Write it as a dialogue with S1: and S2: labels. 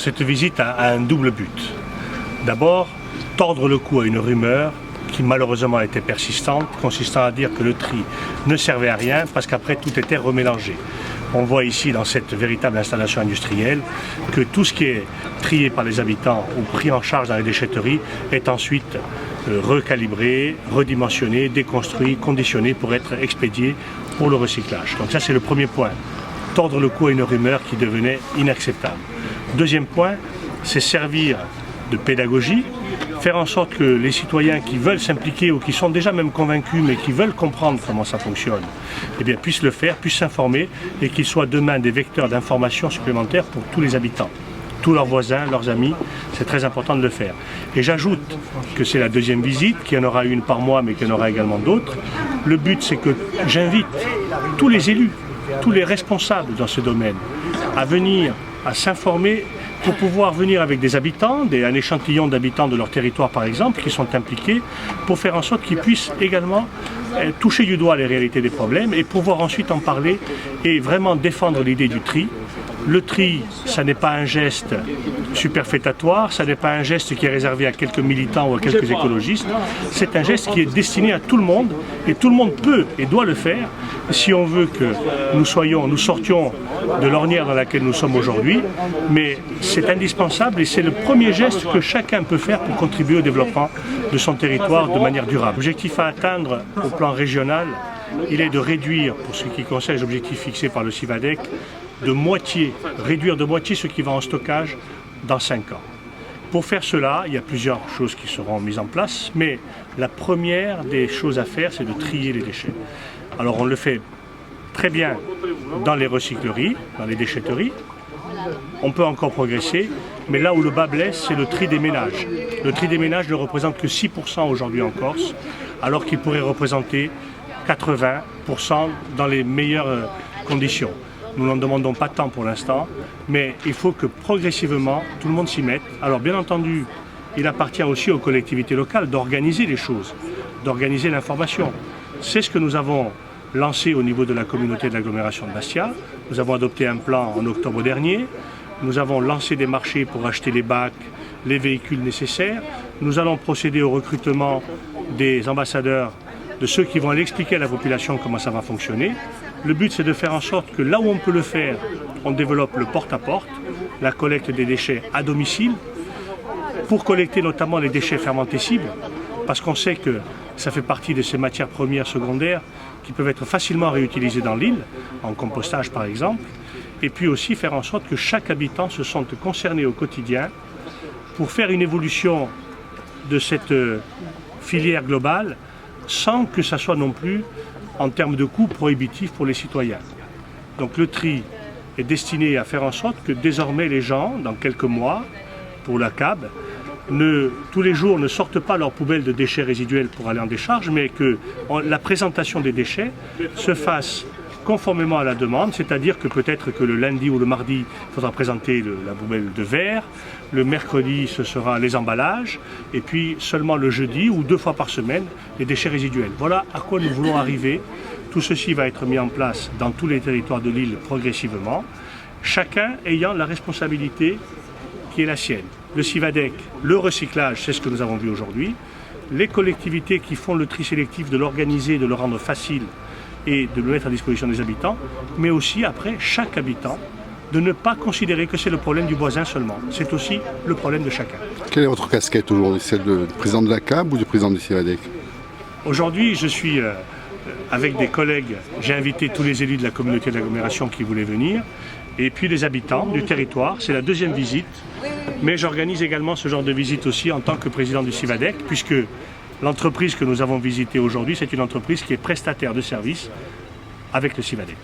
S1: cette visite a un double but. D'abord, tordre le cou à une rumeur qui malheureusement était persistante, consistant à dire que le tri ne servait à rien parce qu'après tout était remélangé. On voit ici dans cette véritable installation industrielle que tout ce qui est trié par les habitants ou pris en charge dans les déchetteries est ensuite recalibré, redimensionné, déconstruit, conditionné pour être expédié pour le recyclage. Donc ça c'est le premier point, tordre le cou à une rumeur qui devenait inacceptable. Deuxième point, c'est servir de pédagogie, faire en sorte que les citoyens qui veulent s'impliquer ou qui sont déjà même convaincus mais qui veulent comprendre comment ça fonctionne, eh bien, puissent le faire, puissent s'informer et qu'ils soient demain des vecteurs d'information supplémentaires pour tous les habitants, tous leurs voisins, leurs amis. C'est très important de le faire. Et j'ajoute que c'est la deuxième visite, qu'il y en aura une par mois mais qu'il y en aura également d'autres. Le but c'est que j'invite tous les élus, tous les responsables dans ce domaine à venir, à s'informer pour pouvoir venir avec des habitants, un échantillon d'habitants de leur territoire par exemple, qui sont impliqués, pour faire en sorte qu'ils puissent également toucher du doigt les réalités des problèmes et pouvoir ensuite en parler et vraiment défendre l'idée du tri. Le tri, ça n'est pas un geste superfétatoire, ça n'est pas un geste qui est réservé à quelques militants ou à quelques écologistes, c'est un geste qui est destiné à tout le monde et tout le monde peut et doit le faire si on veut que nous sortions de l'ornière dans laquelle nous sommes aujourd'hui, mais c'est indispensable et c'est le premier geste que chacun peut faire pour contribuer au développement de son territoire de manière durable. L'objectif à atteindre au plan régional, il est de réduire, pour ce qui concerne les objectifs fixés par le CIVADEC, réduire de moitié ce qui va en stockage dans 5 ans. Pour faire cela, il y a plusieurs choses qui seront mises en place, mais la première des choses à faire, c'est de trier les déchets. Alors on le fait très bien dans les recycleries, dans les déchetteries. On peut encore progresser, mais là où le bas blesse, c'est le tri des ménages. Le tri des ménages ne représente que 6% aujourd'hui en Corse, alors qu'il pourrait représenter 80% dans les meilleures conditions. Nous n'en demandons pas tant pour l'instant, mais il faut que progressivement tout le monde s'y mette. Alors bien entendu, il appartient aussi aux collectivités locales d'organiser les choses, d'organiser l'information. C'est ce que nous avons lancé au niveau de la communauté de l'agglomération de Bastia. Nous avons adopté un plan en octobre dernier. Nous avons lancé des marchés pour acheter les bacs, les véhicules nécessaires. Nous allons procéder au recrutement des ambassadeurs, de ceux qui vont aller expliquer à la population comment ça va fonctionner. Le but, c'est de faire en sorte que là où on peut le faire, on développe le porte-à-porte, la collecte des déchets à domicile, pour collecter notamment les déchets fermentescibles, parce qu'on sait que ça fait partie de ces matières premières secondaires qui peuvent être facilement réutilisées dans l'île, en compostage par exemple, et puis aussi faire en sorte que chaque habitant se sente concerné au quotidien pour faire une évolution de cette filière globale sans que ça soit non plus en termes de coûts prohibitifs pour les citoyens. Donc le tri est destiné à faire en sorte que désormais les gens, dans quelques mois, pour la CAB, tous les jours ne sortent pas leurs poubelles de déchets résiduels pour aller en décharge, mais que la présentation des déchets se fasse conformément à la demande, c'est-à-dire que peut-être que le lundi ou le mardi, il faudra présenter la poubelle de verre, le mercredi ce sera les emballages, et puis seulement le jeudi ou 2 fois par semaine, les déchets résiduels. Voilà à quoi nous voulons arriver. Tout ceci va être mis en place dans tous les territoires de l'île progressivement, chacun ayant la responsabilité qui est la sienne. Le CIVADEC, le recyclage, c'est ce que nous avons vu aujourd'hui. Les collectivités qui font le tri sélectif, de l'organiser, de le rendre facile et de le mettre à disposition des habitants, mais aussi après chaque habitant, de ne pas considérer que c'est le problème du voisin seulement. C'est aussi le problème de chacun.
S2: Quelle est votre casquette aujourd'hui? Celle de président de la CAB ou du président du CIVADEC?
S1: Aujourd'hui, je suis avec des collègues, j'ai invité tous les élus de la communauté de l'agglomération qui voulaient venir, et puis les habitants du territoire. C'est la deuxième visite, mais j'organise également ce genre de visite aussi en tant que président du CIVADEC, puisque l'entreprise que nous avons visitée aujourd'hui, c'est une entreprise qui est prestataire de services avec le CIVADEC.